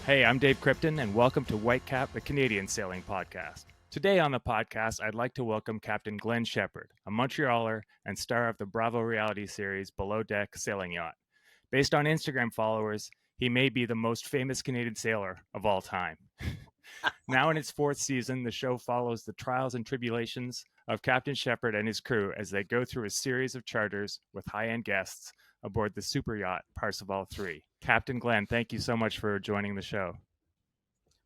Hey, I'm Dave Krypton, and welcome to Whitecap, the Canadian sailing podcast. Today on the podcast, I'd like to welcome Captain Glenn Shephard, a Montrealer and star of the Bravo reality series Below Deck Sailing Yacht. Based on Instagram followers, he may be the most famous Canadian sailor of all time. Now in its fourth season, the show follows the trials and tribulations of Captain Shephard and his crew as they go through a series of charters with high-end guests aboard the super yacht Parseval 3. Captain Glenn, thank you so much for joining the show.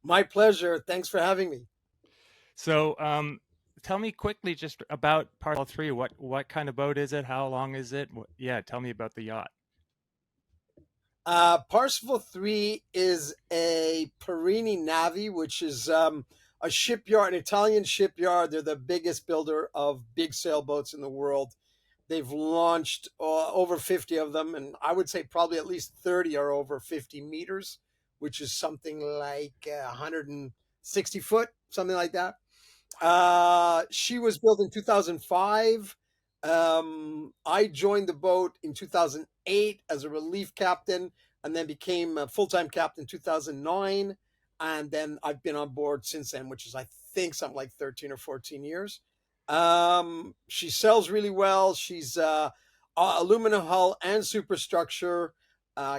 My pleasure. Thanks for having me. So, tell me quickly just about Parseval 3. What kind of boat is it? How long is it? Tell me about the yacht. Parseval 3 is a Perini Navi, which is a shipyard, an Italian shipyard. They're the biggest builder of big sailboats in the world. They've launched over 50 of them, and I would say probably at least 30 are over 50 meters, which is something like 160 foot, something like that. She was built in 2005. I joined the boat in 2008 as a relief captain and then became a full-time captain in 2009. And then I've been on board since then, which is, I think, something like 13 or 14 years. She sails really well. She's aluminum hull and superstructure,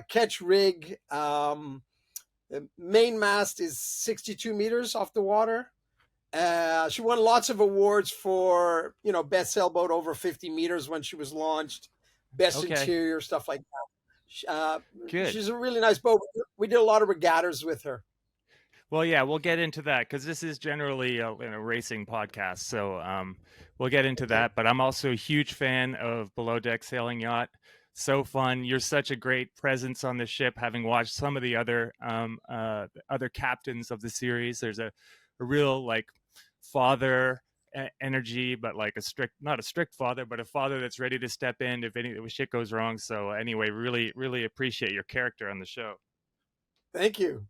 catch rig. The main mast is 62 meters off the water. She won lots of awards for, best sailboat over 50 meters when she was launched, best interior, stuff like that. Good. She's a really nice boat. We did a lot of regattas with her. Well, yeah, we'll get into that because this is generally a racing podcast. So we'll get into that. But I'm also a huge fan of Below Deck Sailing Yacht. So fun. You're such a great presence on the ship, having watched some of the other captains of the series. There's a real father energy, but not a strict father, but a father that's ready to step in if any shit goes wrong. So anyway, really appreciate your character on the show. Thank you.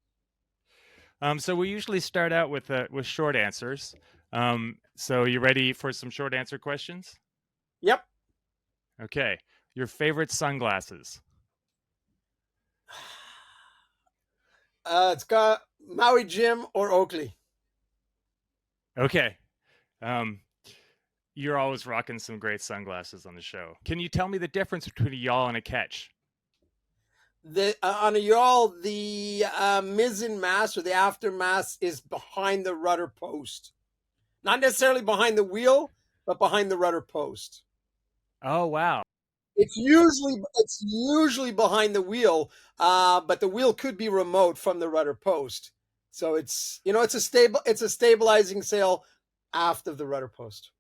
So we usually start out with short answers. So you ready for some short answer questions? Yep. Okay. Your favorite sunglasses? It's got Maui Jim or Oakley. Okay. You're always rocking some great sunglasses on the show. Can you tell me the difference between a yawl and a ketch? On a yawl, the mizzen mast or the after mast is behind the rudder post. Not necessarily behind the wheel, but behind the rudder post. Oh, wow. It's usually behind the wheel, but the wheel could be remote from the rudder post. So it's a stabilizing sail aft of the rudder post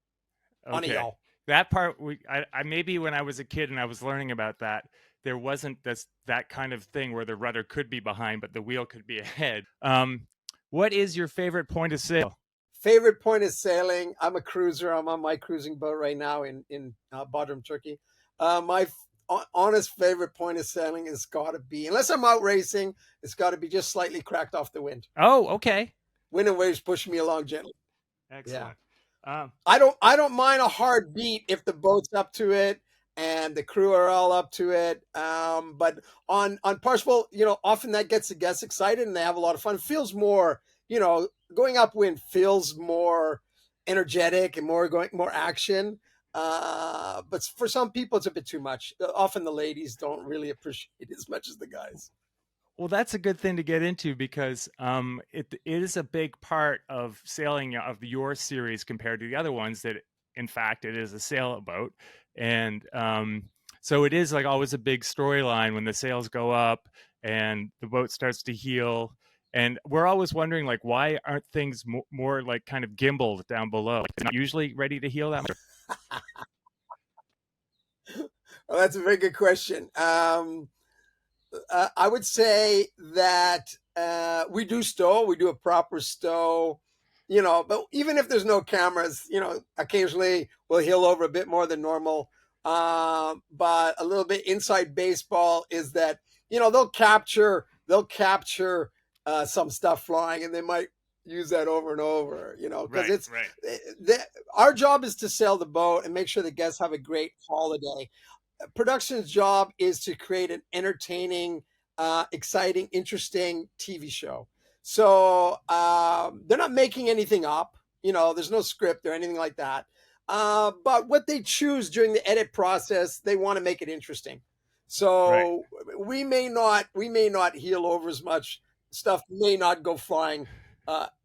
on a yawl. That part, I maybe when I was a kid and I was learning about that, there wasn't that kind of thing where the rudder could be behind, but the wheel could be ahead. What is your favorite point of sail? Favorite point of sailing? I'm a cruiser. I'm on my cruising boat right now in Bodrum, Turkey. My honest favorite point of sailing has got to be, unless I'm out racing, it's got to be just slightly cracked off the wind. Oh, okay. Wind and waves pushing me along gently. Excellent. Yeah. I don't mind a hard beat if the boat's up to it and the crew are all up to it. But on Parseval, often that gets the guests excited and they have a lot of fun. It feels more, going upwind feels more energetic and more action. But for some people, it's a bit too much. Often the ladies don't really appreciate it as much as the guys. Well, that's a good thing to get into because it is a big part of sailing of your series compared to the other ones that, in fact, it is a sailboat. And so it is always a big storyline when the sails go up and the boat starts to heel. And we're always wondering, why aren't things more kind of gimbaled down below? It's not usually ready to heel that much. Well, that's a very good question. I would say that we do stow. We do a proper stow, but even if there's no cameras, occasionally we'll heel over a bit more than normal. But a little bit inside baseball is that, they'll capture some stuff flying and they might use that over and over, because our job is to sail the boat and make sure the guests have a great holiday. Production's job is to create an entertaining exciting, interesting TV show. So they're not making anything up. There's no script or anything like that. But what they choose during the edit process, they want to make it interesting. Right. So we may not heel over as much. Stuff may not go flying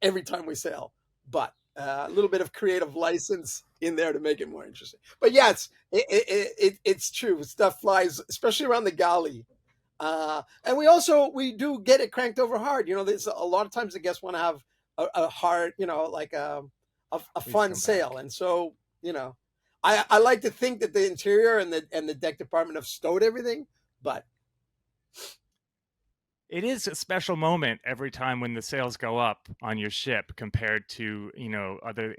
every time we sail, but a little bit of creative license in there to make it more interesting. But yes, it's true. Stuff flies, especially around the galley. And we do get it cranked over hard. There's a lot of times the guests want to have a hard, like a Please fun come sail, back. and so I like to think that the interior and the deck department have stowed everything, but It is a special moment every time when the sails go up on your ship compared to,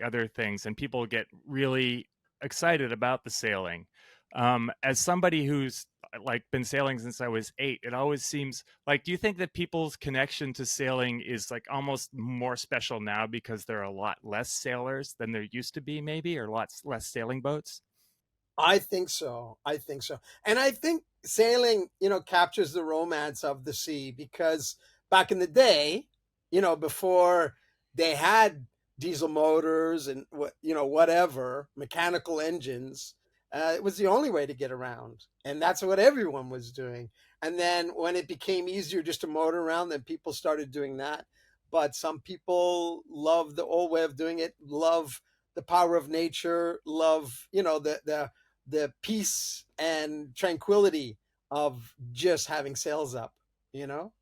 other things, and people get really excited about the sailing. As somebody who's like been sailing since I was 8, it always seems like, do you think that people's connection to sailing is like almost more special now because there are a lot less sailors than there used to be, maybe, or lots less sailing boats? I think so. I think so. And I think sailing, captures the romance of the sea because back in the day, before they had diesel motors and whatever, mechanical engines, it was the only way to get around. And that's what everyone was doing. And then when it became easier just to motor around, then people started doing that. But some people love the old way of doing it, love the power of nature, love, the peace and tranquility of just having sails up, you know?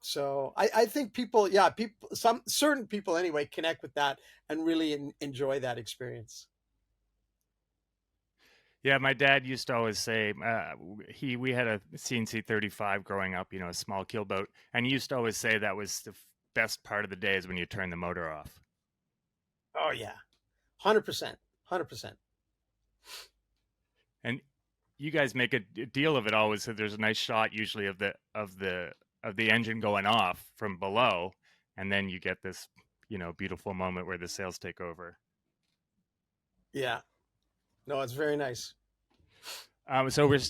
So I think people, yeah, some certain people anyway, connect with that and really enjoy that experience. Yeah, my dad used to always say, we had a CNC 35 growing up, a small keel boat, and he used to always say that was the best part of the day is when you turn the motor off. Oh yeah, 100%, 100%. And you guys make a deal of it always, so there's a nice shot usually of the engine going off from below, and then you get this, beautiful moment where the sails take over. Yeah, no, it's very nice. So we're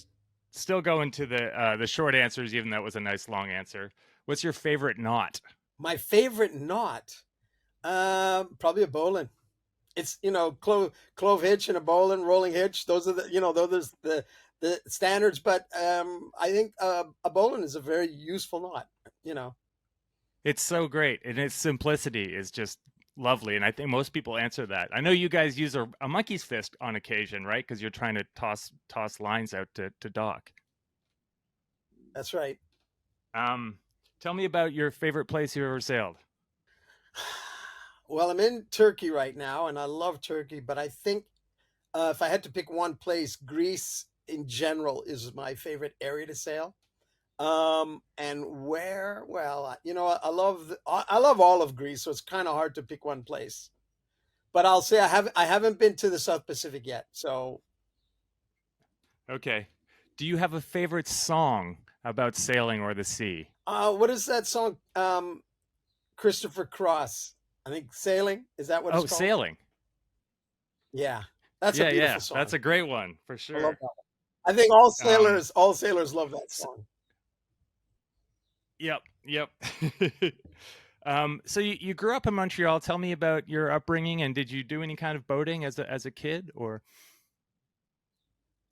still going to the short answers, even though it was a nice long answer. What's your favorite knot? My favorite knot, probably a bowline. It's clove hitch and a bowline, rolling hitch. Those are those are the standards. But I think a bowline is a very useful knot. You know, It's so great, and its simplicity is just lovely. And I think most people answer that. I know you guys use a monkey's fist on occasion, right? Because you're trying to toss lines out to dock. that's right. Um, Tell me about your favorite place you ever sailed. Well, I'm in Turkey right now, and I love Turkey. But I think if I had to pick one place, Greece in general is my favorite area to sail. And where? Well, I love all of Greece, so it's kind of hard to pick one place. But I'll say I haven't been to the South Pacific yet. So, Okay. Do you have a favorite song about sailing or the sea? what is that song? Christopher Cross. I think Sailing. Is that what it's Oh, called? sailing. Yeah, that's a Yeah, beautiful yeah. That's song. a great one for I love sure. that. I think all Um, sailors, all sailors love that s song. yep, yep. So you grew up in Montreal. Tell me about your upbringing, and did you do any kind of boating as a kid, or?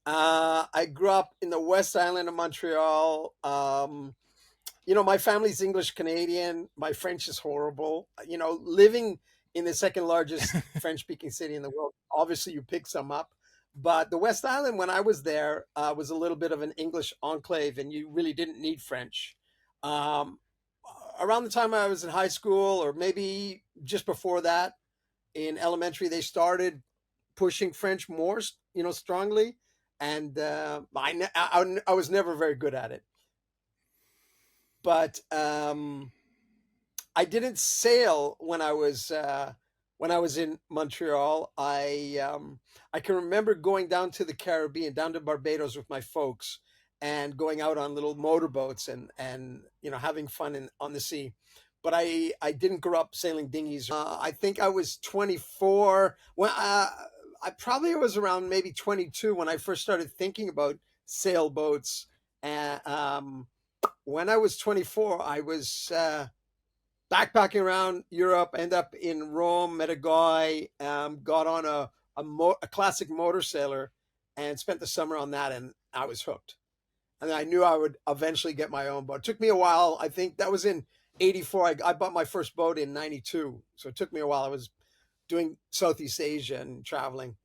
I grew up in the West Island of Montreal. My family's English Canadian. My French is horrible. Living in the second largest French speaking city in the world, obviously you pick some up. But the West Island, when I was there, was a little bit of an English enclave, and you really didn't need French. Um, Around the time I was in high school, or maybe just before that, in elementary, they started pushing French more, strongly. And I was never very good at it. But I didn't sail when I was in Montreal. I can remember going down to the Caribbean, down to Barbados with my folks, and going out on little motorboats and having fun on the sea. But I didn't grow up sailing dinghies. I think I was 24 when I probably was around maybe 22 when I first started thinking about sailboats. And when I was 24, I was backpacking around Europe, end up in Rome, met a guy, got on a classic motor sailor, and spent the summer on that, and I was hooked. And I knew I would eventually get my own boat. It took me a while. I think that was in '84. I bought my first boat in '92, so it took me a while. I was doing Southeast Asia and traveling.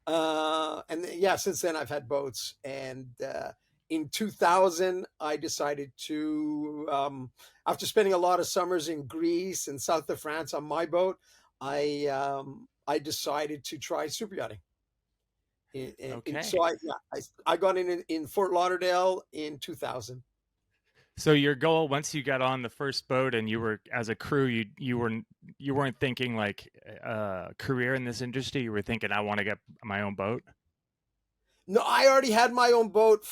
And yeah, since then I've had boats. And in 2000, I decided to, after spending a lot of summers in Greece and south of France on my boat, I decided to try super yachting. So Okay. I got in Fort Lauderdale in 2000. So your goal once you got on the first boat and you were as a crew, you weren't thinking like career in this industry. You were thinking I want to get my own boat. No, I already had my own boat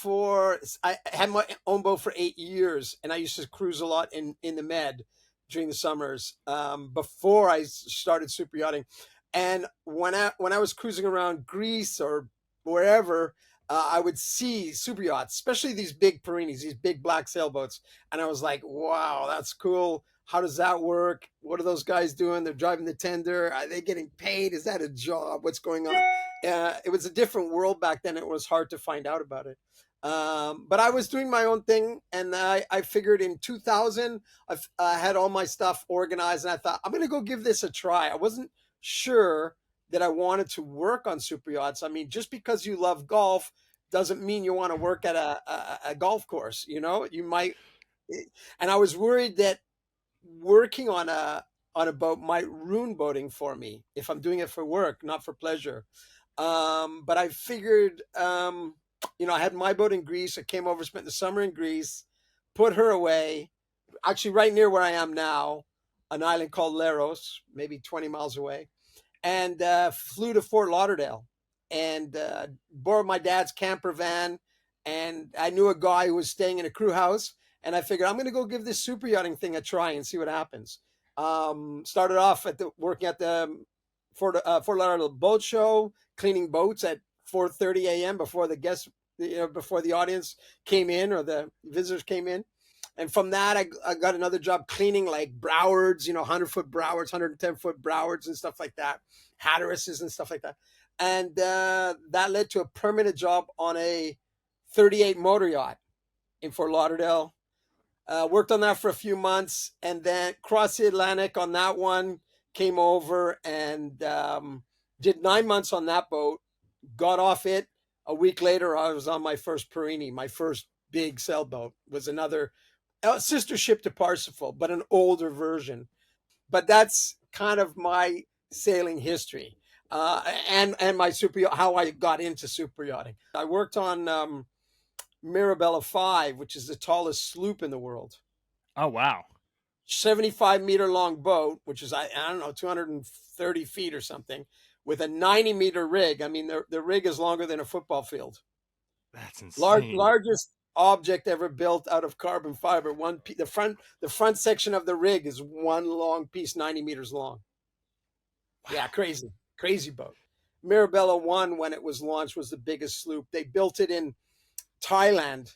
I had my own boat for 8 years, and I used to cruise a lot in the Med during the summers, before I started super yachting. And when I was cruising around Greece or wherever, I would see super yachts, especially these big Perinis, these big black sailboats, and I was like, "Wow, that's cool. How does that work? What are those guys doing? They're driving the tender. Are they getting paid? Is that a job? What's going on?" It was a different world back then. It was hard to find out about it. But I was doing my own thing, and I figured in 2000, I had all my stuff organized, and I thought, I'm going to go give this a try. I wasn't sure that I wanted to work on super yachts. I mean, just because you love golf doesn't mean you want to work at a golf course. You might. And I was worried that working on a boat might ruin boating for me if I'm doing it for work, not for pleasure. But I figured, I had my boat in Greece. I came over, spent the summer in Greece, put her away, actually right near where I am now, an island called Leros, maybe 20 miles away, and flew to Fort Lauderdale and borrowed my dad's camper van. And I knew a guy who was staying in a crew house, and I figured I'm going to go give this super yachting thing a try and see what happens. Started off working at the Fort Lauderdale Boat Show, cleaning boats at 4:30 a.m. before the guests, before the audience came in or the visitors came in. And from that, I got another job cleaning like Browards, 100-foot Browards, 110-foot Browards and stuff like that, Hatterases and stuff like that. And that led to a permanent job on a 38 motor yacht in Fort Lauderdale. Worked on that for a few months, and then crossed the Atlantic on that one, came over and did 9 months on that boat, got off it. A week later, I was on my first Perini. My first big sailboat was another sister ship to Parsifal, but an older version. But that's kind of my sailing history, and my how I got into super yachting. I worked on Mirabella 5, which is the tallest sloop in the world. Oh wow. 75-meter long boat, which is, I don't know, 230 feet or something, with a 90-meter rig. I mean, the rig is longer than a football field. That's insane. Largest object ever built out of carbon fiber. The front section of the rig is one long piece, 90 meters long. Yeah, crazy boat. Mirabella 1, when it was launched, was the biggest sloop. They built it in Thailand,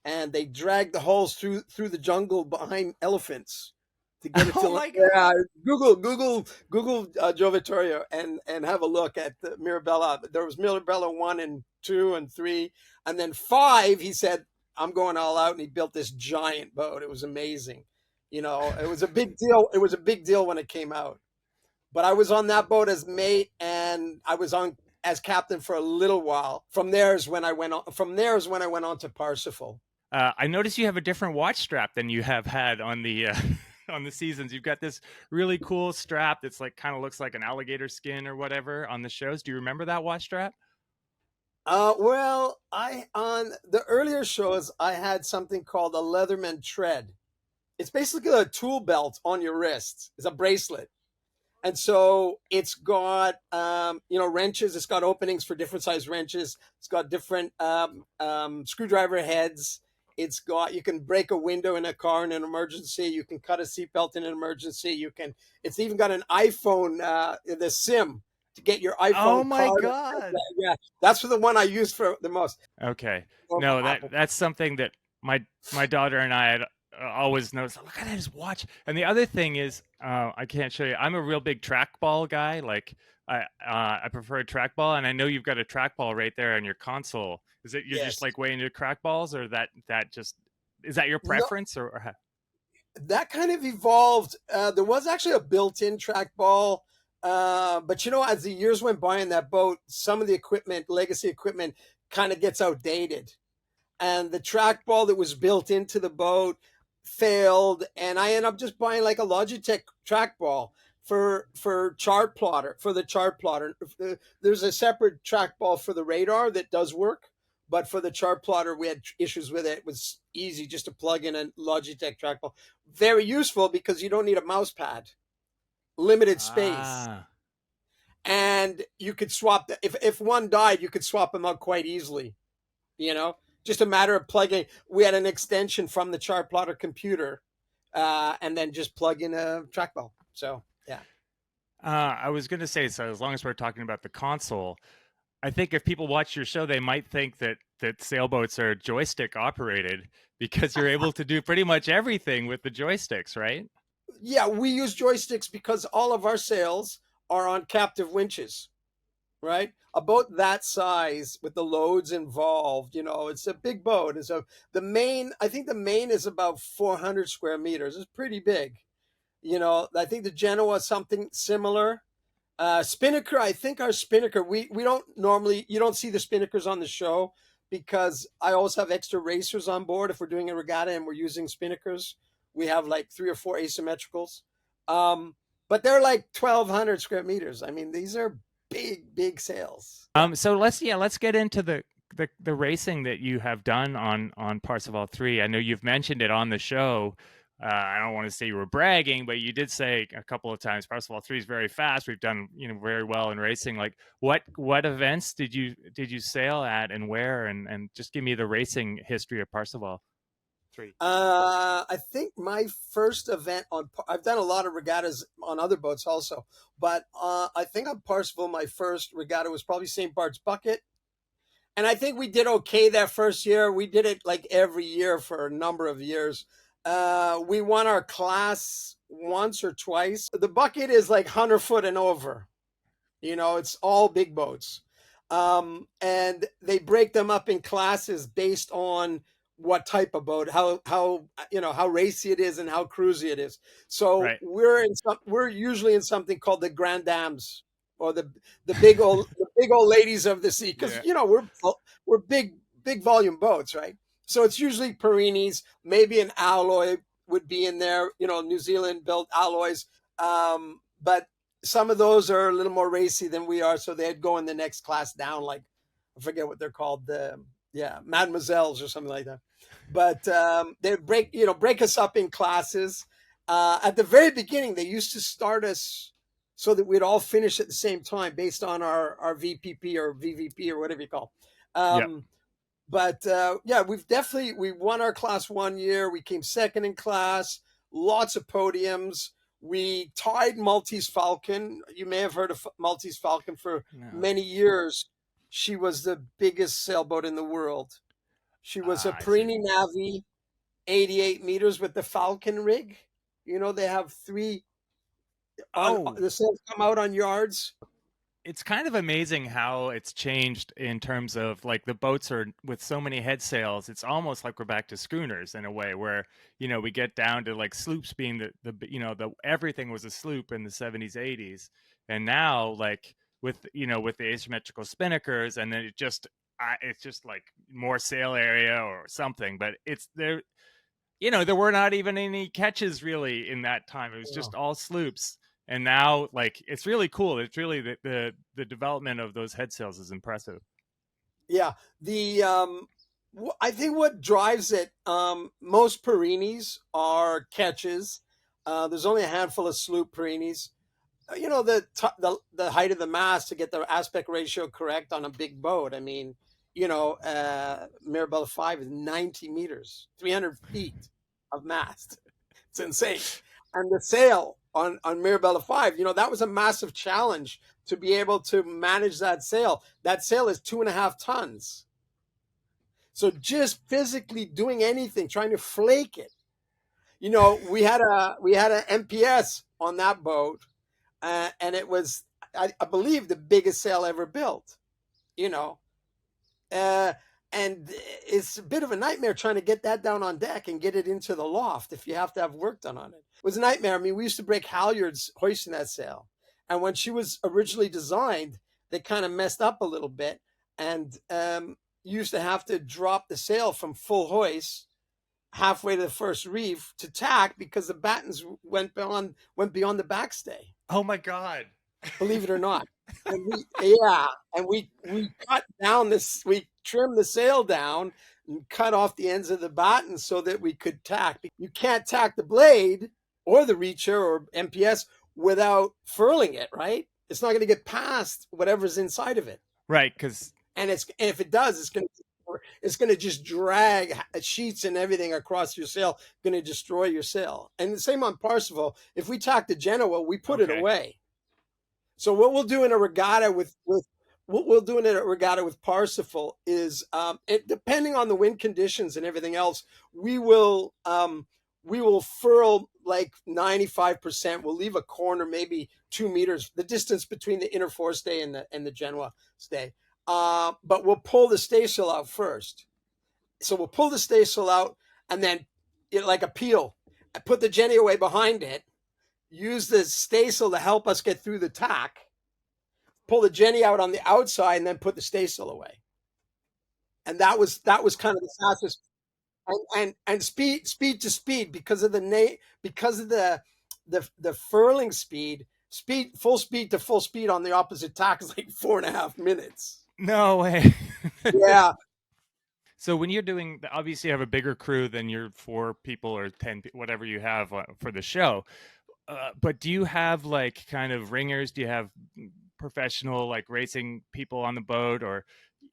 and they dragged the hulls through the jungle behind elephants to get it to. Oh my god. Yeah, Google Joe Vittorio and have a look at the Mirabella. There was Mirabella 1 and 2 and 3, and then 5. He said, "I'm going all out," and he built this giant boat. It was amazing. It was a big deal. It was a big deal when it came out. But I was on that boat as mate, and I was on as captain for a little while. From there is when I went on. From there is when I went on to Parsifal. I noticed you have a different watch strap than you have had on the on the seasons. You've got this really cool strap that's like kind of looks like an alligator skin or whatever on the shows. Do you remember that watch strap? Well, I on the earlier shows I had something called a Leatherman tread. It's basically a tool belt on your wrist. It's a bracelet. And so it's got, wrenches. It's got openings for different size wrenches. It's got different screwdriver heads. You can break a window in a car in an emergency. You can cut a seatbelt in an emergency. It's even got an iPhone, the SIM to get your iPhone Oh my card. god. Yeah, that's the one I use for the most. Okay. No, that's something that my daughter and I always notice, look at his watch. And the other thing is, I can't show you. I'm a real big trackball guy. Like I prefer a trackball, and I know you've got a trackball right there on your console. Is it you're just Yes. like way into trackballs, or that just is that your No, preference, or that kind of evolved. There was actually a built-in trackball, but as the years went by in that boat, some of the equipment, legacy equipment, kind of gets outdated, and the trackball that was built into the boat failed, and I ended up just buying like a Logitech trackball for chart plotter for the chart plotter. There's a separate trackball for the radar that does work, but for the chart plotter we had issues with it. It was easy just to plug in a Logitech trackball. Very useful because you don't need a mouse pad, limited space, ah. and you could swap if one died, you could swap them out quite easily. you know, just a matter of plugging. We had an extension from the chart plotter computer, and then just plug in a trackball. So yeah. I was going to say, so as long as we're talking about the console, I think if people watch your show, they might think that sailboats are joystick operated because you're able to do pretty much everything with the joysticks, right? Yeah, we use joysticks because all of our sails are on captive winches, right? A boat that size with the loads involved, it's a big boat. And so I think the main is about 400 square meters. It's pretty big. I think the Genoa is something similar. Spinnaker, I think our spinnaker, we don't normally, you don't see the spinnakers on the show because I always have extra racers on board. If we're doing a regatta and we're using spinnakers, we have like 3 or 4 asymmetricals. But they're like 1,200 square meters. I mean, these are big, big sails. So let's get into the racing that you have done on Parseval 3. I know you've mentioned it on the show. I don't want to say you were bragging, but you did say a couple of times Parseval 3 is very fast. We've done very well in racing. Like what events did you sail at and where, and just give me the racing history of Parseval 3. I think my first event I've done a lot of regattas on other boats also, but I think on Parseval, my first regatta was probably St. Bart's Bucket. And I think we did okay that first year. We did it like every year for a number of years. We won our class once or twice. The bucket is like 100 foot and over. It's all big boats. And they break them up in classes based on what type of boat, how racy it is and how cruisy it is. So Right. we're usually in something called the Grand Dames, or the big old ladies of the sea, because Yeah. we're big volume boats, right? So it's usually Perinis, maybe an alloy would be in there, New Zealand built alloys. But some of those are a little more racy than we are, so they'd go in the next class down, like I forget what they're called, Mademoiselles or something like that. But they'd break us up in classes. At the very beginning, they used to start us so that we'd all finish at the same time based on our VPP or VVP or whatever you call. Yep. But we won our class one year. We came second in class, lots of podiums. We tied Maltese Falcon. You may have heard of Maltese Falcon for No. many years. She was the biggest sailboat in the world. She was a I see. Perini Navi, 88 meters with the Falcon rig. They have three. The sails come out on yards. It's kind of amazing how it's changed in terms of like the boats are with so many head sails. It's almost like we're back to schooners in a way where, we get down to like sloops being the everything was a sloop in the 70s, 80s. And now like with the asymmetrical spinnakers, and then it's just like more sail area or something, but it's there, there were not even any catches really in that time. It was just all sloops. And now, like, it's really cool. It's really the development of those head sails is impressive. Yeah, I think what drives it, most Perinis are catches. There's only a handful of sloop Perinis. The height of the mast to get the aspect ratio correct on a big boat. I mean, Mirabella 5 is 90 meters, 300 feet of mast. It's insane. And the sail on Mirabella 5, that was a massive challenge to be able to manage that sail. That sail is 2.5 tons. So just physically doing anything, trying to flake it we had a MPS on that boat, and it was, I believe, the biggest sail ever built. You know, uh, and it's a bit of a nightmare trying to get that down on deck and get it into the loft if you have to have work done on it. It was a nightmare. I mean, we used to break halyards hoisting that sail. And when she was originally designed, they kind of messed up a little bit. And you used to have to drop the sail from full hoist halfway to the first reef to tack because the battens went beyond the backstay, Oh my God. believe it or not. And we cut down this, we trimmed the sail down and cut off the ends of the batten so that we could tack. You can't tack the blade or the reacher or MPS without furling it, right? It's not going to get past whatever's inside of it. Right, because And if it does, it's going to just drag sheets and everything across your sail, going to destroy your sail. And the same on Parsifal. If we tack the Genoa, we put it Okay. away. So what we'll do in a regatta with what we'll do in a regatta with Parsifal is, depending on the wind conditions and everything else, we will furl like 95%. We'll leave a corner, maybe 2 meters, the distance between the inner forestay and the Genoa stay. But we'll pull the staysail out first. So we'll pull the staysail out and then, like a peel, put the Jenny away behind it, use the staysail to help us get through the tack, pull the Jenny out on the outside, and then put the staysail away. And that was kind of the fastest. And speed to speed, because of the furling speed, full speed to full speed on the opposite tack is like 4.5 minutes. no way. Yeah. So when you're doing, obviously you have a bigger crew than your 4 people or 10, whatever you have for the show. But do you have like kind of ringers? Do you have professional like racing people on the boat, or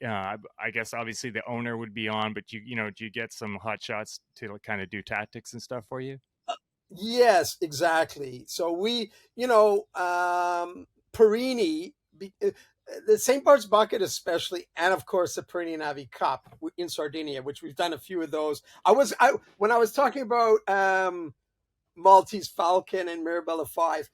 I guess obviously the owner would be on, but do you get some hot shots to like, kind of do tactics and stuff for you? Yes, exactly. So Perini, the St. Bart's Bucket especially, and of course the Perini Navi Cup in Sardinia, which we've done a few of those. When I was talking about Maltese Falcon and Mirabella 5,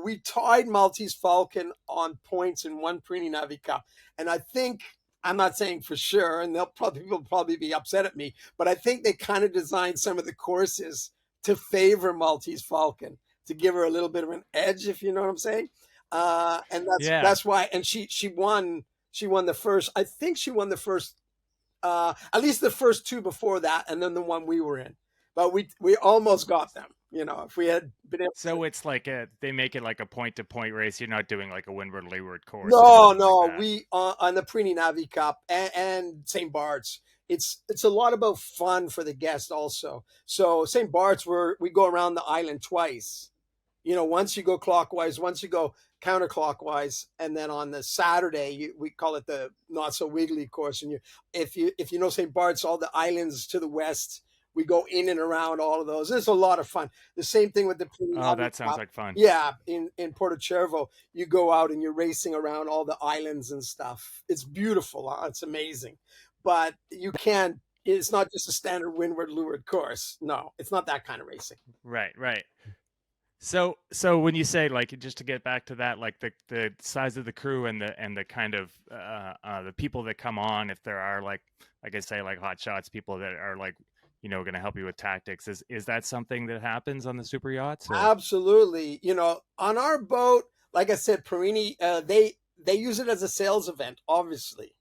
we tied Maltese Falcon on points in one Perini Navi Cup. And I think, I'm not saying for sure, and people will probably be upset at me, but I think they kind of designed some of the courses to favor Maltese Falcon, to give her a little bit of an edge, if you know what I'm saying. And that's Yeah. that's why. And she won the first. I think she won the first, at least the first two before that, and then the one we were in. But we almost got them. If we had been able. So it's like they make it like a point to point race. You're not doing like a windward leeward course or No, anything like no, that. we on the Perini Navi Cup and St. Bart's. It's a lot about fun for the guest also. So St. Bart's, we go around the island twice. Once you go clockwise, once you go counterclockwise, and then on the Saturday we call it the not so wiggly course. And if you know St. Bart's, all the islands to the west, we go in and around all of those. It's a lot of fun. The same thing with the Perini Oh, Navi that sounds Cup. like fun. Yeah, in Porto Cervo, you go out and you're racing around all the islands and stuff. It's beautiful. It's amazing. But it's not just a standard windward leeward course. No, it's not that kind of racing. Right, right. So when you say, like, just to get back to that, like the size of the crew and the kind of the people that come on, if there are like I say like hot shots, people that are like going to help you with tactics, is that something that happens on the super yachts? Or? Absolutely. On our boat, like I said, Perini, they use it as a sales event. Obviously,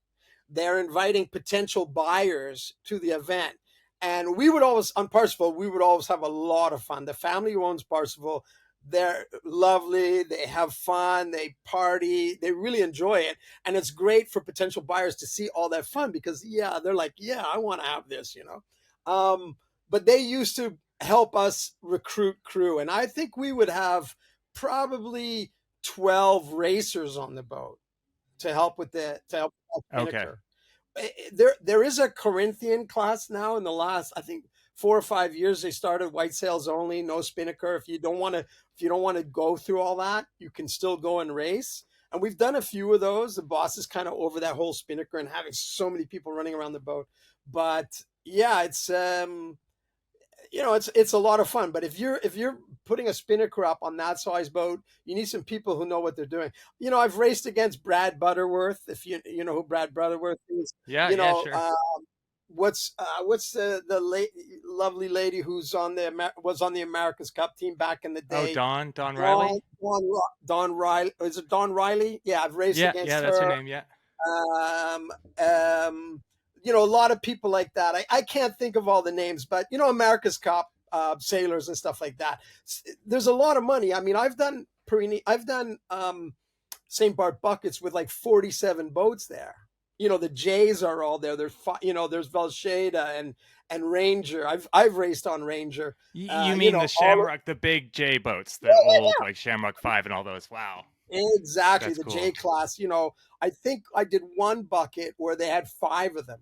they're inviting potential buyers to the event. And we would always, on Parsifal, we would always have a lot of fun. The family who owns Parsifal, they're lovely. They have fun. They party. They really enjoy it. And it's great for potential buyers to see all that fun because, they're like, I want to have this. But they used to help us recruit crew. And I think we would have probably 12 racers on the boat to help with Okay. There is a Corinthian class now. In the last, I think, 4 or 5 years, they started white sails only, no spinnaker. If you don't want to go through all that, you can still go and race. And we've done a few of those. The boss is kind of over that whole spinnaker and having so many people running around the boat. But yeah, it's a lot of fun. But if you're putting a spinnaker up on that size boat, you need some people who know what they're doing. I've raced against Brad Butterworth. If you know who Brad Butterworth is, Yeah, you yeah, know, sure. what's the lovely lady who's was on the America's Cup team back in the Oh, day? Don Dawn Riley. Dawn Riley. Is it Dawn Riley? Yeah, I've raced Yeah, yeah, against that's her her. name. Yeah. Um, a lot of people like that. I can't think of all the names, but America's Cup sailors and stuff like that. There's a lot of money. I mean, I've done Perini. I've done St. Bart buckets with like 47 boats there. The Jays are all there. There's Velsheda and Ranger. I've raced on Ranger. You mean the All Shamrock, the big J boats, the yeah, old like Shamrock 5 and all those. Wow, exactly, that's the cool. J class. I think I did one bucket where they had five of them.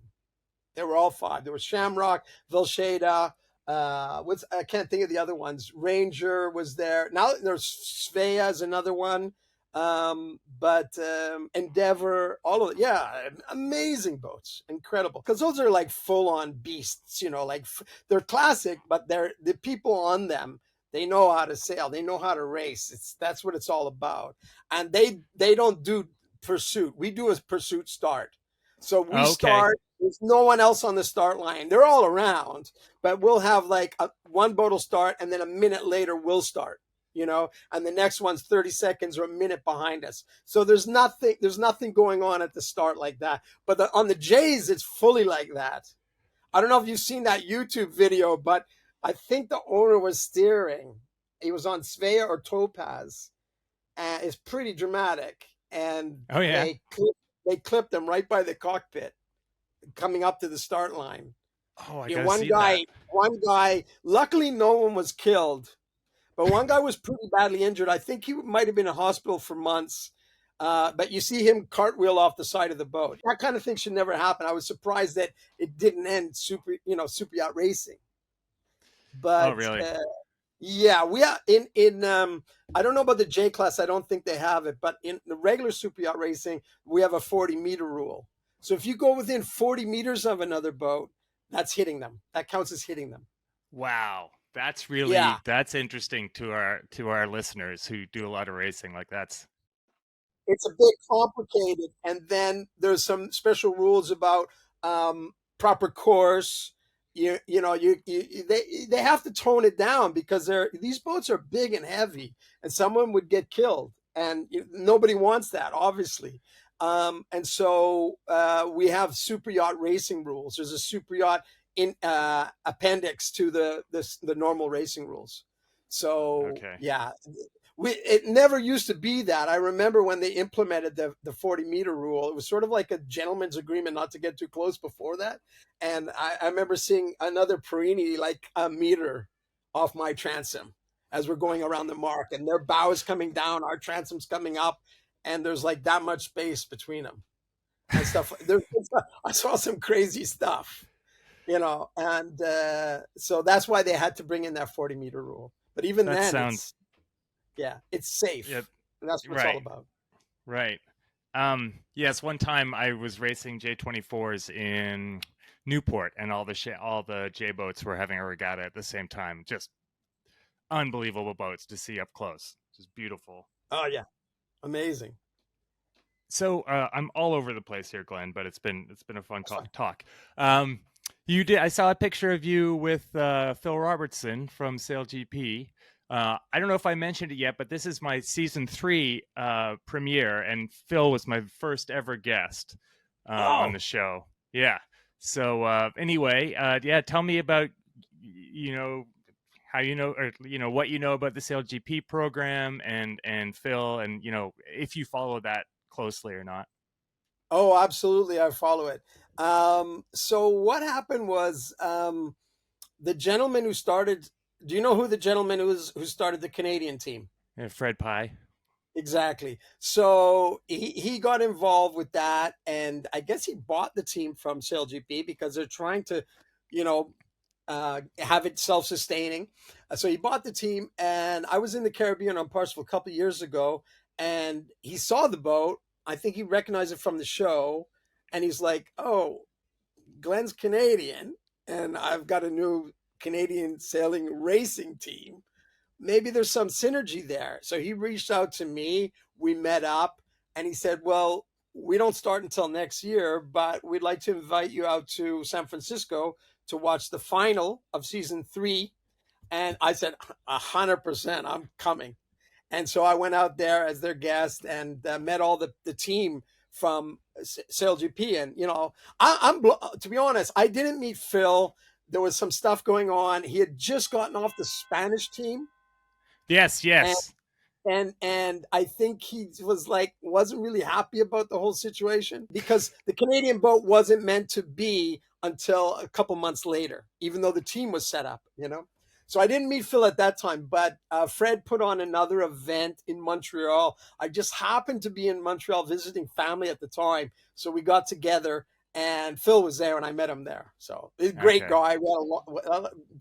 They were all five. There was Shamrock, Velsheda. I can't think of the other ones. Ranger was there. Now there's Svea is another one. But Endeavor, all of it. Yeah, amazing boats, incredible. Because those are like full on beasts. Like they're classic, but they're the people on them. They know how to sail. They know how to race. That's what it's all about. And they don't do pursuit. We do a pursuit start. So we Okay. start. There's no one else on the start line. They're all around, but we'll have like one boat will start, and then a minute later we'll start. And the next one's 30 seconds or a minute behind us. So there's nothing going on at the start like that. But on the Jays, it's fully like that. I don't know if you've seen that YouTube video, but I think the owner was steering. He was on Svea or Topaz, and it's pretty dramatic. And Oh yeah. they clipped him right by the cockpit coming up to the start line. Oh, I You know, gotta one see that. guy, one guy. Luckily, no one was killed, but one guy was pretty badly injured. I think he might have been in hospital for months. But you see him cartwheel off the side of the boat. That kind of thing should never happen. I was surprised that it didn't end super yacht racing. Oh But really? yeah, we are in I don't know about the J class. I don't think they have it, but in the regular super yacht racing, we have a 40-meter rule. So if you go within 40 meters of another boat, that's hitting them. That counts as hitting them. Wow. That's Yeah, that's interesting to our listeners who do a lot of racing. Like that's it's a bit complicated. And then there's some special rules about proper course. They have to tone it down because these boats are big and heavy, and someone would get killed, and nobody wants that, obviously. And so we have super yacht racing rules. There's a super yacht in appendix to the normal racing rules. So okay. yeah, it never used to be that. I remember when they implemented the 40-meter rule, it was sort of like a gentleman's agreement not to get too close before that. And I remember seeing another Perini like a meter off my transom as we're going around the mark, and their bow is coming down, our transom's coming up, and there's like that much space between them and stuff. I saw some crazy stuff, and so that's why they had to bring in that 40-meter rule. But even That then, sounds it's yep. safe. And that's what it's all Right. about. Right. Yes, one time I was racing J24s in Newport, and all the J boats were having a regatta at the same time. Just unbelievable boats to see up close. Just beautiful. Oh yeah, amazing. So I'm all over the place here, Glenn, but it's been a fun That's fine. talk. Um, you did. I saw a picture of you with Phil Robertson from SailGP. I don't know if I mentioned it yet, but this is my season 3 premiere, and Phil was my first ever guest on the Oh, show. Yeah. So anyway, yeah, tell me about you know how or what you know about the SailGP program and Phil, and if you follow that closely or not. oh, absolutely. I follow it. So what happened was the gentleman who started. Do you know who the gentleman who started the Canadian team? Yeah, Fred Pye. Exactly. So he got involved with that, and I guess he bought the team from SailGP because they're trying to, you know, have it self-sustaining. So he bought the team, and I was in the Caribbean on Parsifal a couple of years ago, and he saw the boat. I think he recognized it from the show, and he's like, "Oh, Glenn's Canadian, and I've got a new Canadian sailing racing team. Maybe there's some synergy there. So he reached out to me. We met up and he said, well, we don't start until next year, but we'd like to invite you out to San Francisco to watch the final of season 3. And I said, 100%, I'm coming. And so I went out there as their guest and met all the team from SailGP. And, I'm to be honest, I didn't meet Phil. There was some stuff going on. He had just gotten off the Spanish team. Yes, And yes. and I think he wasn't really happy about the whole situation because the Canadian boat wasn't meant to be until a couple months later, even though the team was set up. So I didn't meet Phil at that time, but Fred put on another event in Montreal. I just happened to be in Montreal visiting family at the time, so we got together. And Phil was there, and I met him there. So he's a great guy.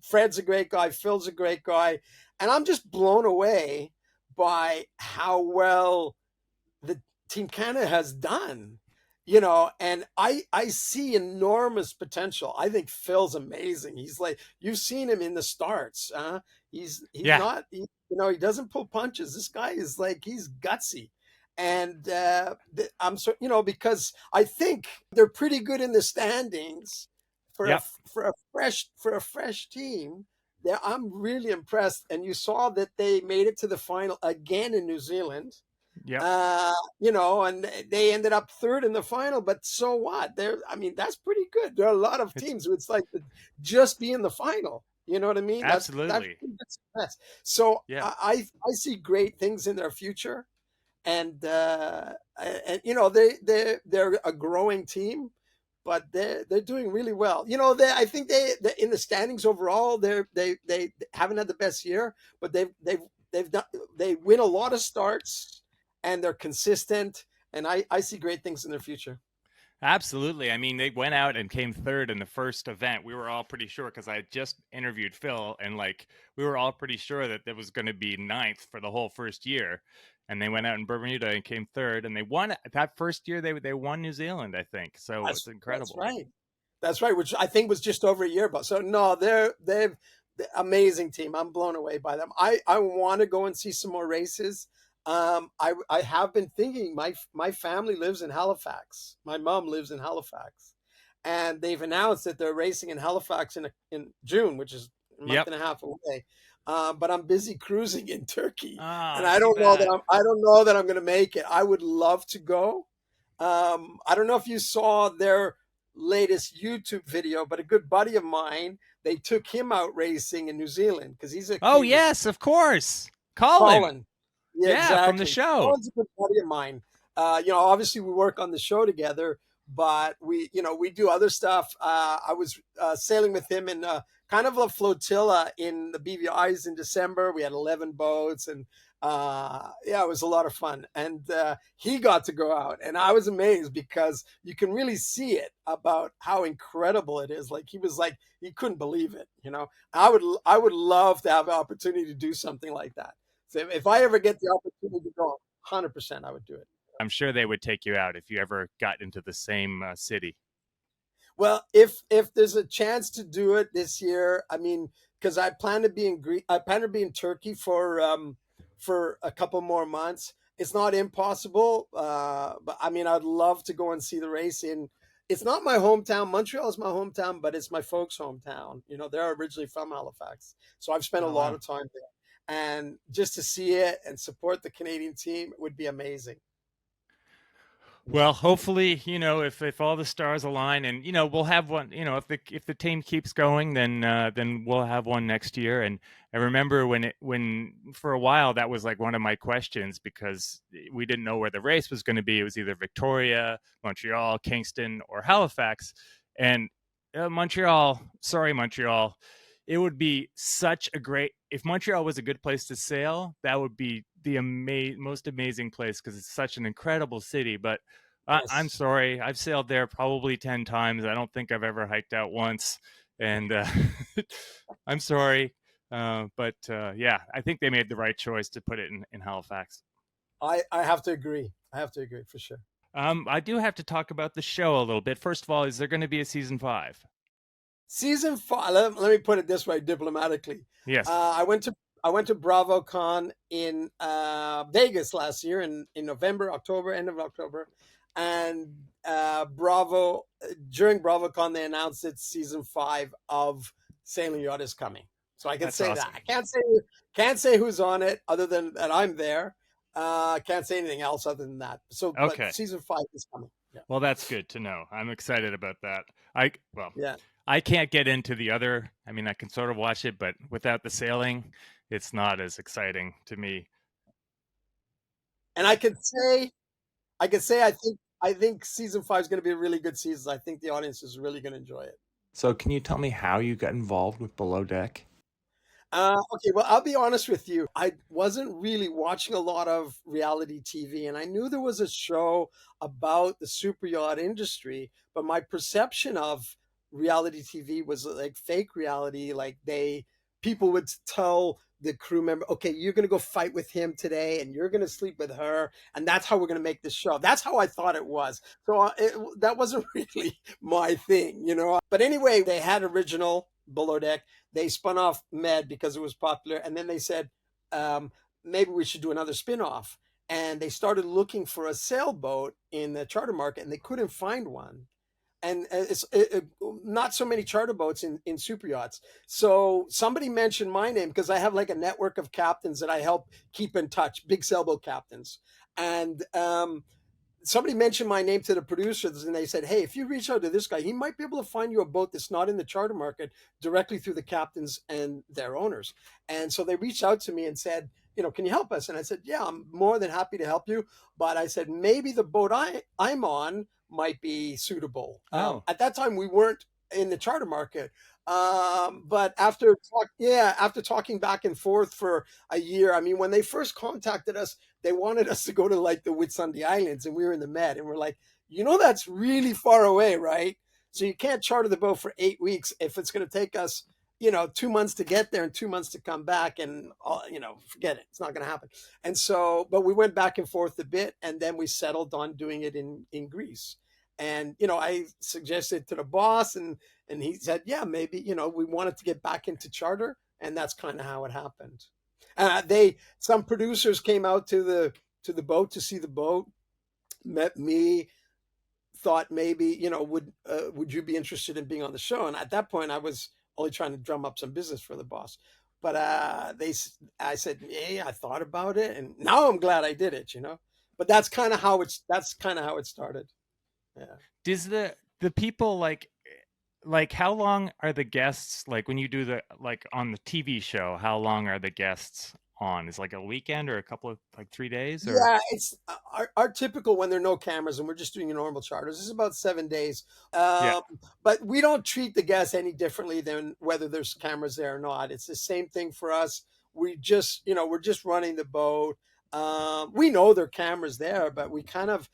Fred's a great guy. Phil's a great guy, and I'm just blown away by how well the Team Canada has done. And I see enormous potential. I think Phil's amazing. He's like, you've seen him in the starts. He's Yeah. not, he doesn't pull punches. This guy is like, he's gutsy. And I'm so, because I think they're pretty good in the standings for Yep. for a fresh team. I'm really impressed. And you saw that they made it to the final again in New Zealand. Yep. And they ended up third in the final, but so what? That's pretty good. There are a lot of teams who it's like just be in the final. You know what I mean? Absolutely. That's so Yeah. I see great things in their future. And they're a growing team, but they're doing really well. I think they in the standings overall they haven't had the best year, but they win a lot of starts and they're consistent, and I see great things in their future. Absolutely. I mean, they went out and came third in the first event. We were all pretty sure, because I had just interviewed Phil, and we were all pretty sure that it was going to be ninth for the whole first year. And they went out in Bermuda and came third, and they won that first year. They won New Zealand, I think. So it's incredible. That's right. Which I think was just over a year ago. So no, they've amazing team. I'm blown away by them. I want to go and see some more races. I have been thinking. My family lives in Halifax. My mom lives in Halifax, and they've announced that they're racing in Halifax in June, which is a month and a half away. But I'm busy cruising in Turkey, and I don't know that I'm going to make it. I would love to go. I don't know if you saw their latest YouTube video, but a good buddy of mine, they took him out racing in New Zealand because he's a yes, of course, Colin. Yeah, exactly. From the show. Colin's a good buddy of mine. Obviously we work on the show together, but we do other stuff. I was sailing with him in kind of a flotilla in the BVI's in December. We had 11 boats, and it was a lot of fun. And he got to go out, and I was amazed because you can really see it about how incredible it is. Like he couldn't believe it. I would love to have the opportunity to do something like that. So if I ever get the opportunity to go, 100% I would do it. I'm sure they would take you out if you ever got into the same city. Well, if there's a chance to do it this year, because I plan to be in Turkey for a couple more months. It's not impossible, but I'd love to go and see the race in. It's not my hometown. Montreal is my hometown, but it's my folks' hometown. They're originally from Halifax, so I've spent a lot of time there. And just to see it and support the Canadian team would be amazing. Well, hopefully, if all the stars align, and we'll have one. If the team keeps going, then we'll have one next year. And I remember when for a while that was like one of my questions, because we didn't know where the race was going to be. It was either Victoria, Montreal, Kingston, or Halifax. And Montreal, sorry, Montreal. It would be such a great, if Montreal was a good place to sail, that would be the most amazing place, because it's such an incredible city. But yes. I'm sorry, I've sailed there probably 10 times. I don't think I've ever hiked out once, and I'm sorry, but I think they made the right choice to put it in Halifax. I have to agree for sure. I do have to talk about the show a little bit. First of all, is there going to be a season 5? Season 5. Let me put it this way diplomatically. Yes. I went to BravoCon in Vegas last year in November, October, end of October, and Bravo during BravoCon they announced that season 5 of Sailing Yacht is coming. So I can That's say that. awesome. I can't say who's on it other than that I'm there. Can't say anything else other than that. So, but Okay. season 5 is coming. Yeah, Well, that's good to know. I'm excited about that. I well, yeah. I can't get into the other. I mean, I can sort of watch it, but without the sailing, it's not as exciting to me. And I think season 5 is going to be a really good season. I think the audience is really going to enjoy it. So, can you tell me how you got involved with Below Deck? Okay, well, I'll be honest with you. I wasn't really watching a lot of reality TV, and I knew there was a show about the super yacht industry, but my perception of reality TV was like fake reality. Like people would tell the crew member, okay, you're going to go fight with him today, and you're going to sleep with her, and that's how we're going to make this show. That's how I thought it was. So that wasn't really my thing. But anyway, they had original Below Deck. They spun off Med because it was popular, and then they said um, maybe we should do another spin-off. And they started looking for a sailboat in the charter market, and they couldn't find one. And not so many charter boats in super yachts. So somebody mentioned my name because I have like a network of captains that I help keep in touch, big sailboat captains. And somebody mentioned my name to the producers and they said, hey, if you reach out to this guy, he might be able to find you a boat that's not in the charter market directly through the captains and their owners. And so they reached out to me and said, can you help us? And I said, yeah, I'm more than happy to help you. But I said, maybe the boat I'm on might be suitable. Oh, At that time, we weren't in the charter market. But after talking back and forth for a year, I mean, when they first contacted us, they wanted us to go to like the Whitsunday Islands, and we were in the Med, and we're like, that's really far away, right? So you can't charter the boat for 8 weeks if it's going to take us, 2 months to get there and 2 months to come back, and forget it, it's not going to happen. And so, but we went back and forth a bit, and then we settled on doing it in Greece. And I suggested to the boss, and he said, yeah, maybe we wanted to get back into charter, and that's kind of how it happened. Some producers came out to the boat to see the boat, met me, thought maybe would you be interested in being on the show? And at that point, I was only trying to drum up some business for the boss. But I said, yeah, I thought about it, and now I'm glad I did it. But that's kind of how it started. Yeah. does the people how long are the guests like when you do the like on the TV show? How long are the guests on? Is like a weekend or a couple of like 3 days or Yeah, it's our typical when there are no cameras and we're just doing normal charters. This is about 7 days, yeah, um, but we don't treat the guests any differently than whether there's cameras there or not. It's the same thing for us. We're just running the boat. We know there are cameras there, but we kind of,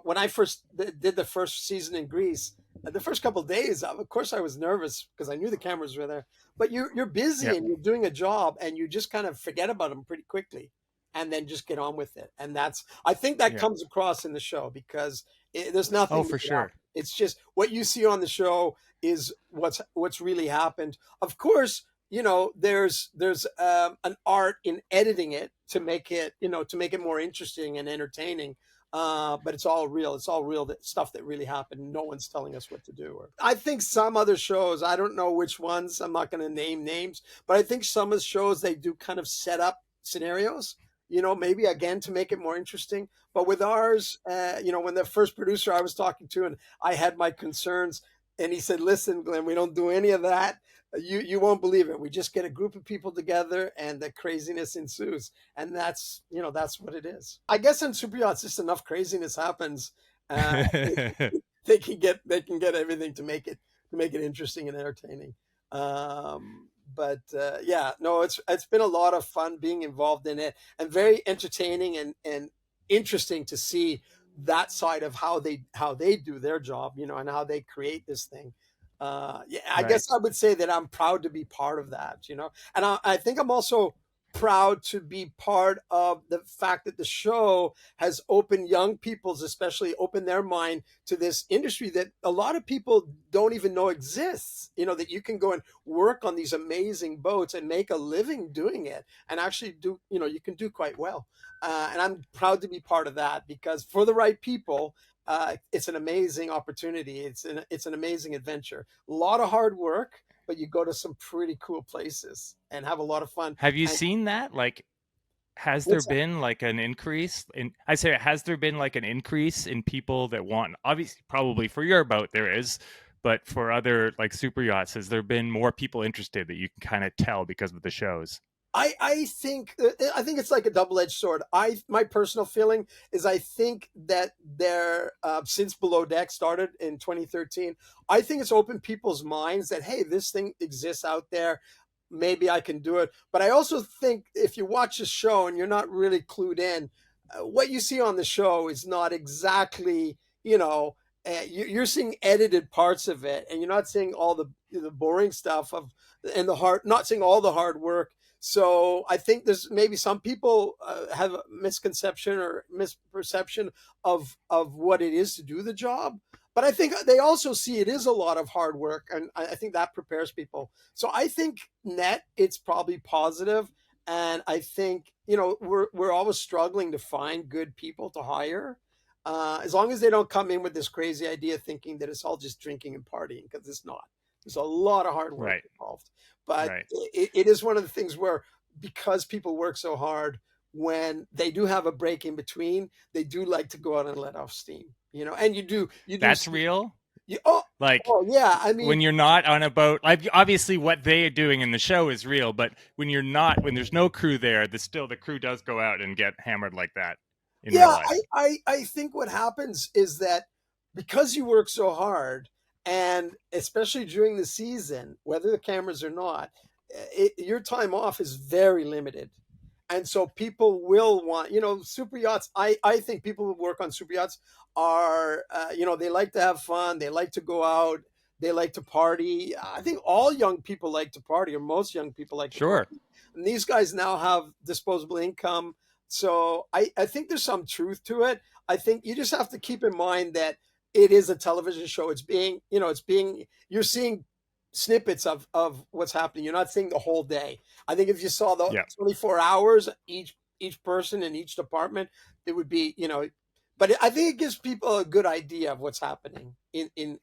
when I first did the first season in Greece, the first couple of days, of course, I was nervous because I knew the cameras were there. But you're yeah, busy and you're doing a job, and you just kind of forget about them pretty quickly and then just get on with it. And I think that yeah. comes across in the show because there's Oh, nothing for made up. sure. It's just what you see on the show is what's really happened. Of course, there's an art in editing it to make it more interesting and entertaining. But it's all real. It's all real stuff that really happened. No one's telling us what to do. I think some other shows, I don't know which ones. I'm not going to name names, but I think some of the shows they do kind of set up scenarios. Maybe again to make it more interesting. But with ours, when the first producer I was talking to, and I had my concerns, and he said, "Listen, Glenn, we don't do any of that. You won't believe it. We just get a group of people together, and the craziness ensues." And that's what it is. I guess in super yachts, just enough craziness happens. Uh, they can get everything to make it interesting and entertaining. But yeah, no, it's been a lot of fun being involved in it, and very entertaining and interesting to see that side of how they do their job, and how they create this thing. Yeah, I Right. guess I would say that I'm proud to be part of that, and I think I'm also proud to be part of the fact that the show has opened young people's, especially opened their mind to this industry that a lot of people don't even know exists. That you can go and work on these amazing boats and make a living doing it, and actually do, you can do quite well. And I'm proud to be part of that, because for the right people, it's an amazing opportunity. It's an amazing adventure. A lot of hard work, but you go to some pretty cool places and have a lot of fun. Have you And seen that? Like, has there what's been like an increase in, I say, has there been like an increase in people that want, obviously, probably for your boat there is, but for other like super yachts, has there been more people interested that you can kind of tell because of the shows? I think it's like a double-edged sword. My personal feeling is, I think that there, since Below Deck started in 2013, I think it's opened people's minds that, hey, this thing exists out there. Maybe I can do it. But I also think if you watch the show and you're not really clued in, what you see on the show is not exactly, you're seeing edited parts of it, and you're not seeing all the boring stuff of, and not seeing all the hard work. So I think there's maybe some people have a misconception or misperception of what it is to do the job. But I think they also see it is a lot of hard work, and I think that prepares people. So I think net it's probably positive, and I think we're always struggling to find good people to hire. As long as they don't come in with this crazy idea thinking that it's all just drinking and partying, because it's not. There's a lot of hard work Right. involved. But Right. it is one of the things where, because people work so hard, when they do have a break in between, they do like to go out and let off steam, and you do That's see, real. you, oh, Like, oh yeah, I mean, when you're not on a boat, like obviously what they are doing in the show is real, but when you're not, when there's no crew there, the crew does go out and get hammered like that in real yeah, life. I think what happens is that because you work so hard, and especially during the season, whether the cameras or not, your time off is very limited. And so people will want, super yachts. I think people who work on super yachts are, they like to have fun. They like to go out. They like to party. I think all young people like to party, or most young people like to Sure. party. And these guys now have disposable income. So I think there's some truth to it. I think you just have to keep in mind that it is a television show. You're seeing snippets of what's happening. You're not seeing the whole day. I think if you saw the Yeah. 24 hours, each person in each department, it would be, but I think it gives people a good idea of what's happening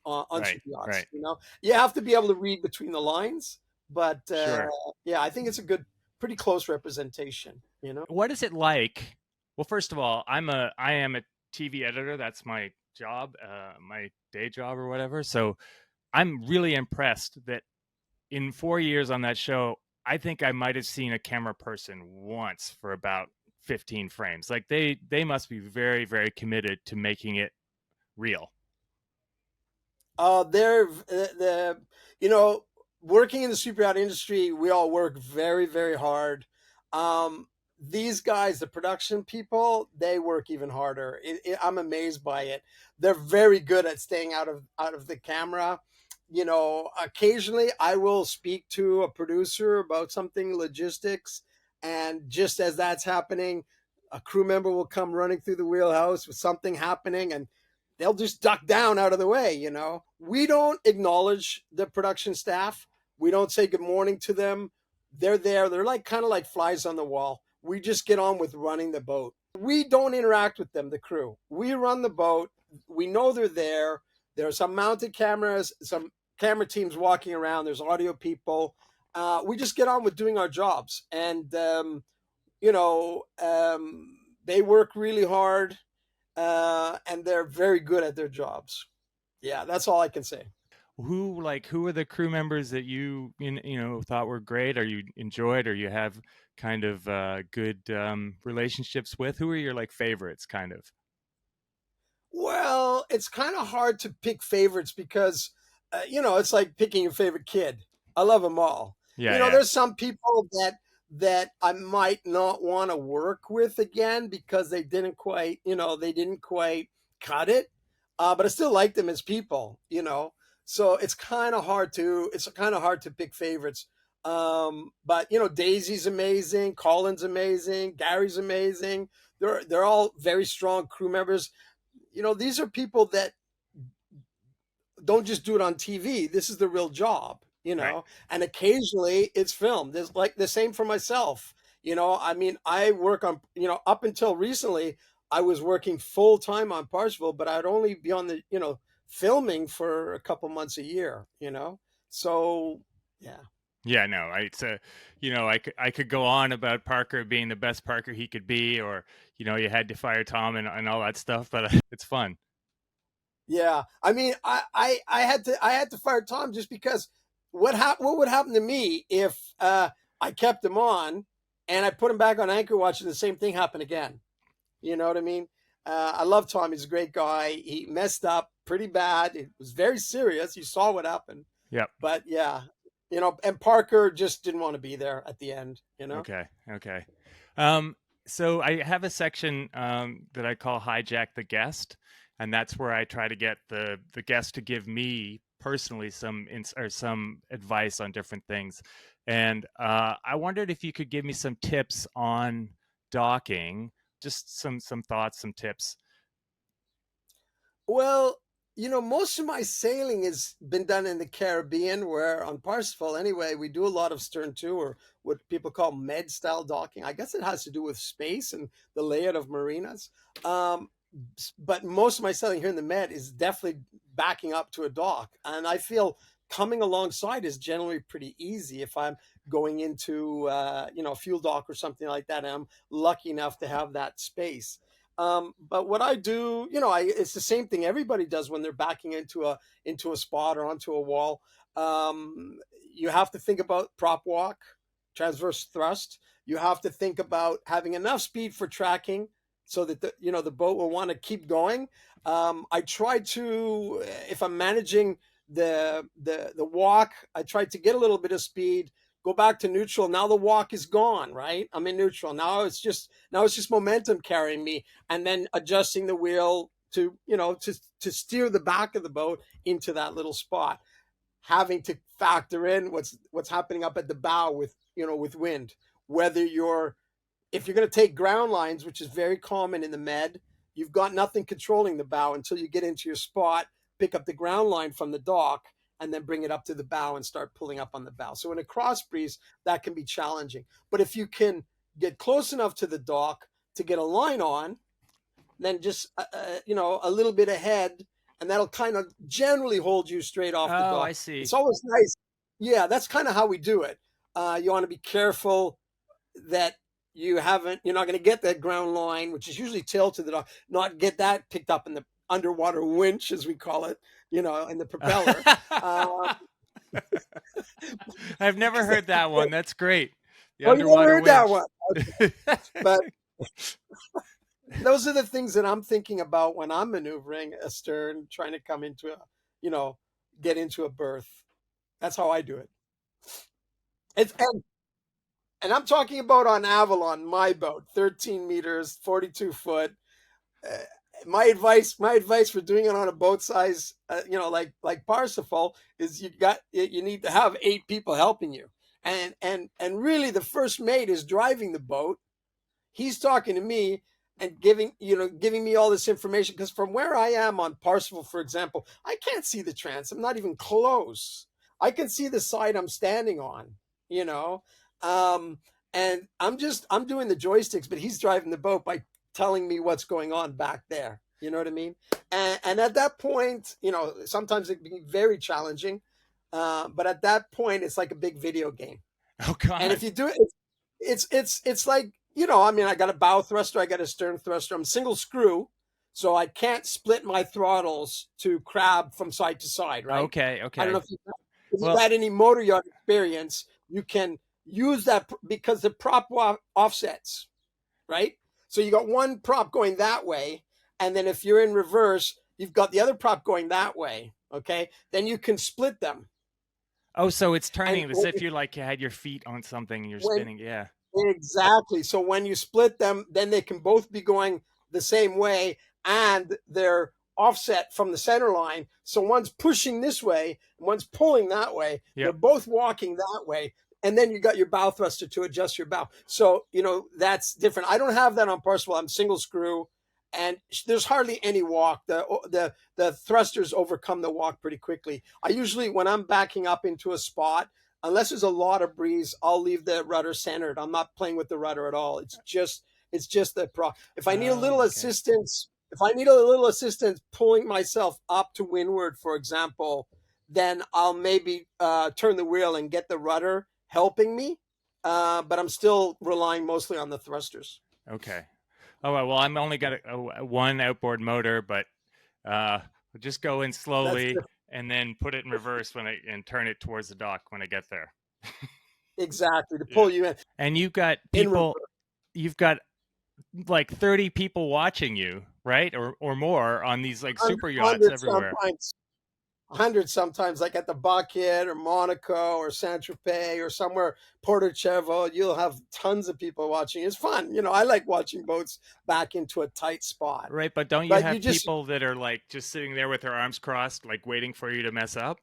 on Right. super yachts. Right. You have to be able to read between the lines, but Sure. yeah, I think it's a pretty close representation. What is it like? Well, first of all, I am a TV editor. That's my job, my day job or whatever. So I'm really impressed that in 4 years on that show, I think I might have seen a camera person once for about 15 frames. Like they must be very, very committed to making it real. They're the you know Working in the super yacht industry, we all work very, very hard. These guys, the production people, they work even harder. I'm amazed by it. They're very good at staying out of the camera. Occasionally I will speak to a producer about something logistics, and just as that's happening, a crew member will come running through the wheelhouse with something happening, and they'll just duck down out of the way. We don't acknowledge the production staff. We don't say good morning to them. They're there. They're like kind of like flies on the wall. We just get on with running the boat. We don't interact with them, the crew. We run the boat. We know they're there. There are some mounted cameras, some camera teams walking around. There's audio people. We just get on with doing our jobs. And, they work really hard, and they're very good at their jobs. Yeah, that's all I can say. Who are the crew members that you thought were great, or you enjoyed, or you have kind of good relationships with? Who are your like favorites, kind of? Well, it's kind of hard to pick favorites because, it's like picking your favorite kid. I love them all. Yeah, yeah, There's some people that I might not want to work with again because they didn't quite cut it. But I still like them as people. So it's kind of hard to pick favorites. But Daisy's amazing, Colin's amazing, Gary's amazing. They're all very strong crew members. These are people that don't just do it on TV. This is the real job, Right. and occasionally it's filmed. There's like the same for myself. I mean, I work on, up until recently, I was working full time on Parsifal, but I'd only be on the, filming for a couple months a year, So, yeah. Yeah, no, it's a, I could go on about Parker being the best Parker he could be, or you had to fire Tom and all that stuff, but it's fun. Yeah, I mean, I had to fire Tom just because what would happen to me if I kept him on and I put him back on anchor watch and the same thing happened again? You know what I mean? I love Tom. He's a great guy. He messed up pretty bad. It was very serious. You saw what happened. Yep. But yeah, and Parker just didn't want to be there at the end. Okay. So I have a section that I call Hijack the Guest, and that's where I try to get the guest to give me personally some advice on different things. And I wondered if you could give me some tips on docking, just some thoughts, some tips. Well, most of my sailing has been done in the Caribbean, where on Parsifal, anyway, we do a lot of stern to, or what people call med style docking. I guess it has to do with space and the layout of marinas. But most of my sailing here in the Med is definitely backing up to a dock. And I feel coming alongside is generally pretty easy if I'm going into, a fuel dock or something like that. And I'm lucky enough to have that space. But what I do, it's the same thing everybody does when they're backing into a spot or onto a wall. You have to think about prop walk, transverse thrust. You have to think about having enough speed for tracking so that the boat will want to keep going. I try to, if I'm managing the walk, I try to get a little bit of speed, go back to neutral. Now the walk is gone, right? I'm in neutral. Now it's just momentum carrying me, and then adjusting the wheel to steer the back of the boat into that little spot, having to factor in what's happening up at the bow with wind, whether if you're going to take ground lines, which is very common in the Med, you've got nothing controlling the bow until you get into your spot, pick up the ground line from the dock, and then bring it up to the bow and start pulling up on the bow. So in a cross breeze, that can be challenging. But if you can get close enough to the dock to get a line on, then just, a little bit ahead, and that'll kind of generally hold you straight off the dock. Oh, I see. It's always nice. Yeah, that's kind of how we do it. You want to be careful that you're not going to get that ground line, which is usually tail to the dock, not get that picked up in the underwater winch, as we call it, in the propeller. I've never heard that one. That's great. The You never heard that winch. one. Okay. But those are the things that I'm thinking about when I'm maneuvering astern, trying to come into get into a berth. That's how I do it. And I'm talking about on Avalon, my boat, 13 meters, 42 foot. My advice for doing it on a boat size, like Parsifal, is you need to have 8 people helping you, and really the first mate is driving the boat. He's talking to me and giving me all this information, because from where I am on Parsifal, for example, I can't see the transom, not even close. I can see the side I'm standing on, and I'm doing the joysticks, but he's driving the boat by telling me what's going on back there. You know what I mean? And at that point, sometimes it can be very challenging. But at that point, it's like a big video game. Oh God! And if you do it, it's like, I mean, I got a bow thruster, I got a stern thruster. I'm single screw, so I can't split my throttles to crab from side to side, right? Okay. I don't know if you've had any motor yacht experience. You can use that because the prop offsets, right? So you got one prop going that way, and then if you're in reverse, you've got the other prop going that way. Okay, then you can split them. Oh, so it's turning as if you had your feet on something and you're spinning. Yeah. Exactly. So when you split them, then they can both be going the same way, and they're offset from the center line. So one's pushing this way, and one's pulling that way. Yep. They're both walking that way. and then you got your bow thruster to adjust your bow. So, that's different. I don't have that on Parsival. I'm single screw, and there's hardly any walk. The thrusters overcome the walk pretty quickly. I usually, when I'm backing up into a spot, unless there's a lot of breeze, I'll leave the rudder centered. I'm not playing with the rudder at all. It's just the pro. If I need a little assistance, pulling myself up to windward, for example, then I'll maybe turn the wheel and get the rudder helping me. But I'm still relying mostly on the thrusters. Okay. Oh, well, I'm only got one outboard motor, but just go in slowly and then put it in reverse and turn it towards the dock when I get there. Exactly, to pull you in. And you've got like 30 people watching you, right? Or more on these like super yachts everywhere. 100 sometimes, like at the Bucket or Monaco or Saint-Tropez or somewhere, Porto-Cervo, you'll have tons of people watching. It's fun. I like watching boats back into a tight spot. Right, but don't you have people that are like just sitting there with their arms crossed, like waiting for you to mess up?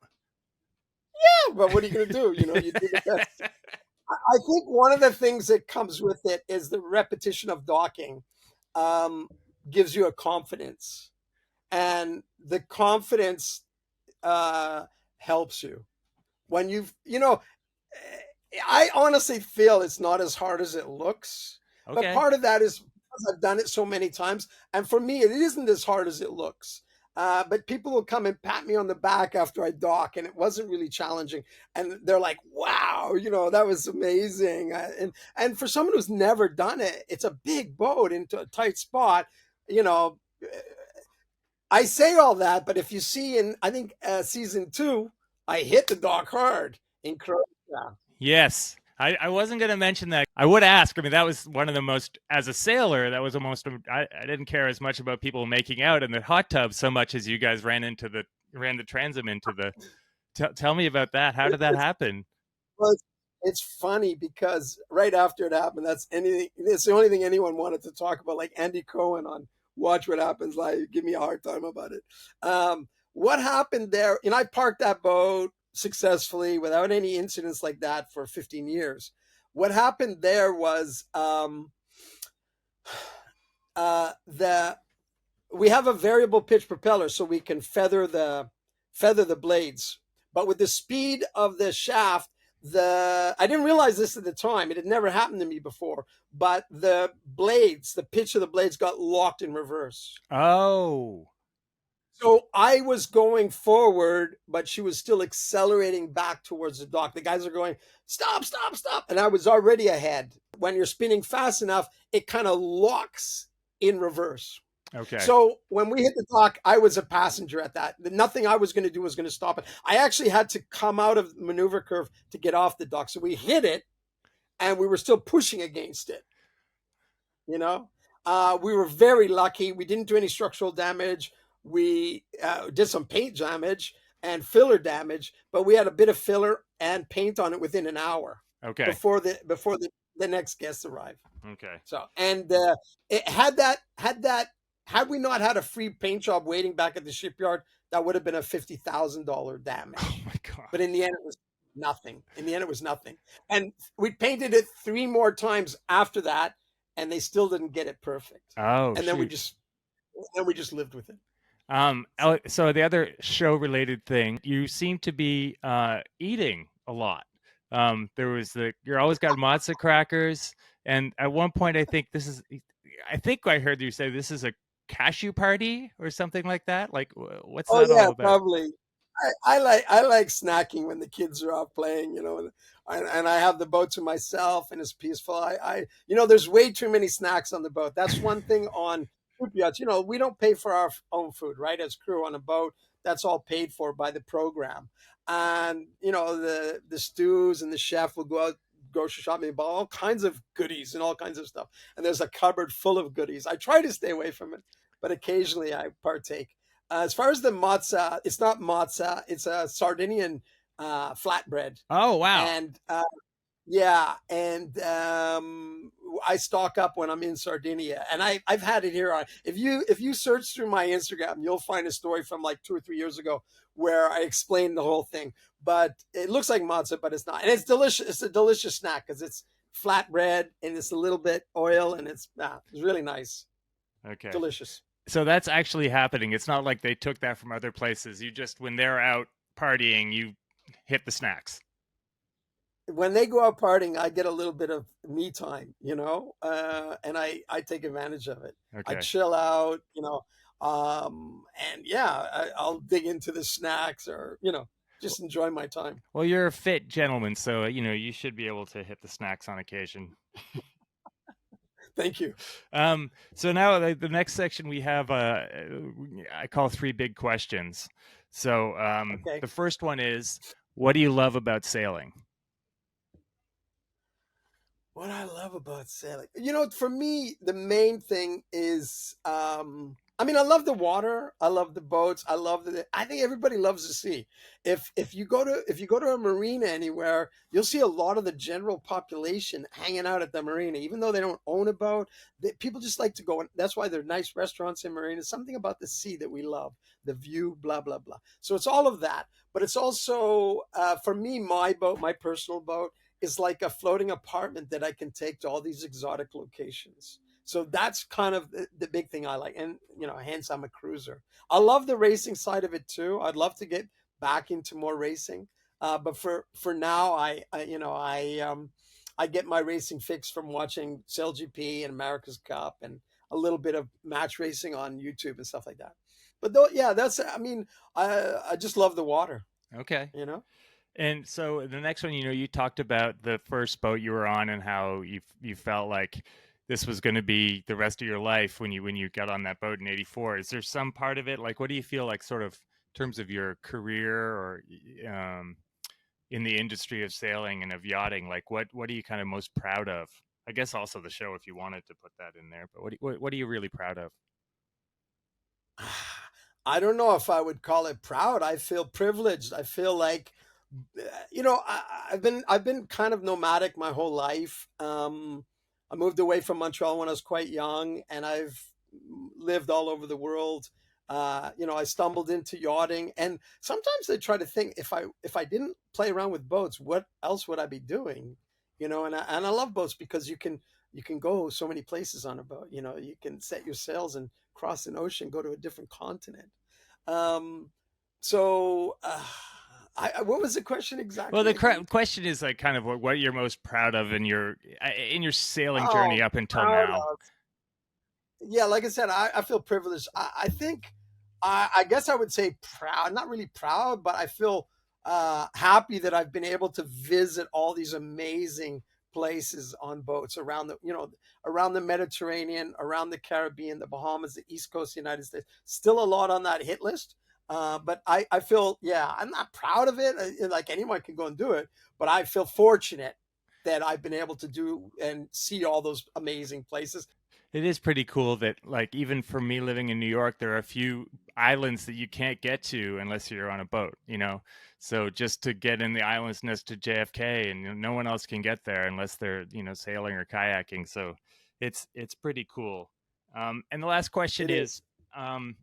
Yeah, but what are you going to do? You do the best. I think one of the things that comes with it is the repetition of docking gives you a confidence. And the confidence helps you when I honestly feel it's not as hard as it looks. Okay. But part of that is because I've done it so many times. And for me, it isn't as hard as it looks. But people will come and pat me on the back after I dock, and it wasn't really challenging. And they're like, wow, that was amazing. And for someone who's never done it, it's a big boat into a tight spot, I say all that, but if you see in, I think, season 2, I hit the dock hard in Croatia. Yes. I wasn't going to mention that. I would ask. I mean, that was one of the most, as a sailor, that was the most, I didn't care as much about people making out in the hot tub so much as you guys ran the transom into the, tell me about that. How did that happen? Well, it's funny because right after it happened, it's the only thing anyone wanted to talk about, like Andy Cohen on Watch What Happens Live, give me a hard time about it. What happened there, I parked that boat successfully without any incidents like that for 15 years. What happened there was we have a variable pitch propeller, so we can feather the blades. But with the speed of the shaft, I didn't realize this at the time. It had never happened to me before, but the pitch of the blades got locked in reverse. Oh. So I was going forward, but she was still accelerating back towards the dock. The guys are going, stop, stop, stop. And I was already ahead. When you're spinning fast enough, it kind of locks in reverse. Okay. So when we hit the dock, I was a passenger at that. Nothing I was going to do was going to stop it. I actually had to come out of the maneuver curve to get off the dock. So we hit it, and we were still pushing against it. We were very lucky. We didn't do any structural damage. We did some paint damage and filler damage, but we had a bit of filler and paint on it within an hour. Okay. Before the next guests arrived. Okay. So, and it had we not had a free paint job waiting back at the shipyard, that would have been a $50,000 damage. Oh my God. But in the end, it was nothing. And we painted it 3 more times after that, and they still didn't get it perfect. Oh, and then we just lived with it. So the other show related thing, you seem to be eating a lot. You're always got matzo crackers, and at one point I think I heard you say this is a cashew party or something like that. Like, what's that all about? Probably. I like snacking when the kids are off playing, and I have the boat to myself and it's peaceful. There's way too many snacks on the boat. That's one thing on yachts. We don't pay for our own food, right? As crew on a boat, that's all paid for by the program. And the stews and the chef will go out grocery shopping and buy all kinds of goodies and all kinds of stuff. And there's a cupboard full of goodies. I try to stay away from it, but occasionally I partake. As far as the matzah, it's not matzah. It's a Sardinian flatbread. Oh, wow. And yeah, and I stock up when I'm in Sardinia, and I've had it here. If you search through my Instagram, you'll find a story from like 2 or 3 years ago where I explained the whole thing. But it looks like matzah, but it's not, and it's delicious. It's a delicious snack because it's flatbread and it's a little bit oil, and it's really nice, Okay. delicious. So that's actually happening. It's not like they took that from other places. You just, when they're out partying, you hit the snacks. When they go out partying, I get a little bit of me time, and I take advantage of it. I Okay. chill out, and yeah, I'll dig into the snacks or, just enjoy my time. Well, you're a fit gentleman, so you should be able to hit the snacks on occasion. Thank you. So now the next section we have, I call 3 big questions. So Okay. the first one is, what do you love about sailing? What I love about sailing, for me, the main thing is, I love the water, I love the boats, I think everybody loves the sea. If you go to a marina anywhere, you'll see a lot of the general population hanging out at the marina, even though they don't own a boat. People just like to go, and that's why there are nice restaurants in marinas. Something about the sea that we love, the view, blah blah blah. So it's all of that, but it's also, for me, my boat, my personal boat, is like a floating apartment that I can take to all these exotic locations. So that's kind of the big thing I like. And, hence I'm a cruiser. I love the racing side of it too. I'd love to get back into more racing. But for now, I get my racing fix from watching SailGP and America's Cup and a little bit of match racing on YouTube and stuff like that. But though, yeah, I just love the water, Okay. you know? And so the next one, you talked about the first boat you were on and how you felt like this was going to be the rest of your life when you got on that boat in '84. Is there some part of it, like, what do you feel like, sort of, in terms of your career or in the industry of sailing and of yachting? Like, what are you kind of most proud of? I guess also the show, if you wanted to put that in there. But what are you really proud of? I don't know if I would call it proud. I feel privileged. I feel like, I've been kind of nomadic my whole life. I moved away from Montreal when I was quite young, and I've lived all over the world. I stumbled into yachting, and sometimes I try to think, if I didn't play around with boats, what else would I be doing? And I love boats because you can go so many places on a boat. You can set your sails and cross an ocean, go to a different continent. Um, so, what was the question Well, exactly the again? question is like kind of what you're most proud of in your sailing Oh, journey up until proud now. of. Yeah, like I said, I feel privileged. I think, I guess I would say proud, not really proud, but I feel happy that I've been able to visit all these amazing places on boats around the Mediterranean, around the Caribbean, the Bahamas, the East Coast of the United States. Still a lot on that hit list. But I feel, yeah, I'm not proud of it. Like anyone can go and do it, but I feel fortunate that I've been able to do and see all those amazing places. It is pretty cool that, like, even for me living in New York, there are a few islands that you can't get to unless you're on a boat. So just to get in the islands next to JFK, and no one else can get there unless they're, sailing or kayaking. So it's pretty cool. And the last question It is. is,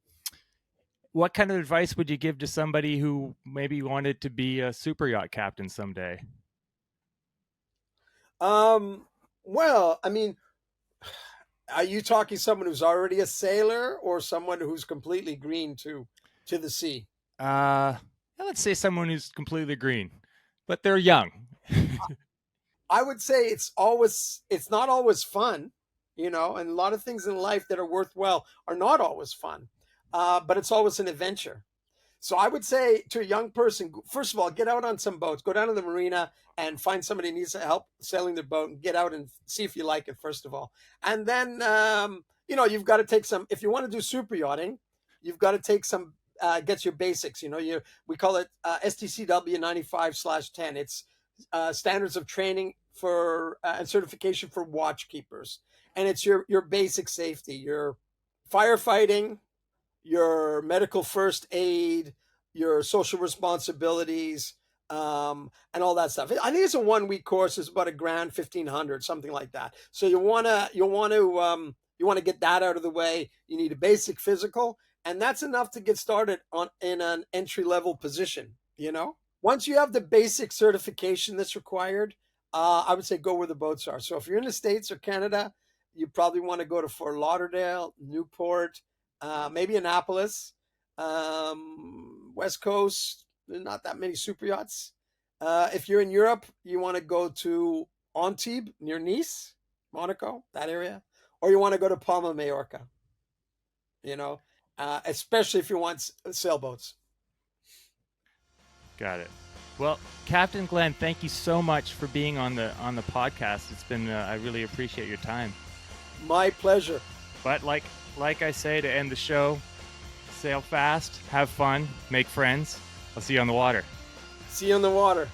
what kind of advice would you give to somebody who maybe wanted to be a super yacht captain someday? Well, are you talking someone who's already a sailor or someone who's completely green to the sea? Let's say someone who's completely green, but they're young. I would say it's not always fun, and a lot of things in life that are worthwhile are not always fun. But it's always an adventure. So I would say to a young person, first of all, get out on some boats, go down to the marina and find somebody who needs help sailing their boat, and get out and see if you like it, first of all. And then, you've got to take some, if you want to do super yachting, you've got to take some, get your basics. We call it STCW 95/10. It's standards of training for and certification for watchkeepers. And it's your basic safety, your firefighting, your medical first aid, your social responsibilities, and all that stuff. I think it's a 1 week course. It's about $1,000, 1,500, something like that. So you want to get that out of the way. You need a basic physical, and that's enough to get started in an entry level position. Once you have the basic certification that's required, I would say go where the boats are. So if you're in the States or Canada, you probably want to go to Fort Lauderdale, Newport, maybe Annapolis, West Coast. There's not that many super yachts. If you're in Europe, you want to go to Antibes near Nice, Monaco, that area, or you want to go to Palma, Majorca. Especially if you want sailboats. Got it. Well, Captain Glenn, thank you so much for being on the podcast. It's been I really appreciate your time. My pleasure. But like I say to end the show, sail fast, have fun, make friends. I'll see you on the water. See you on the water.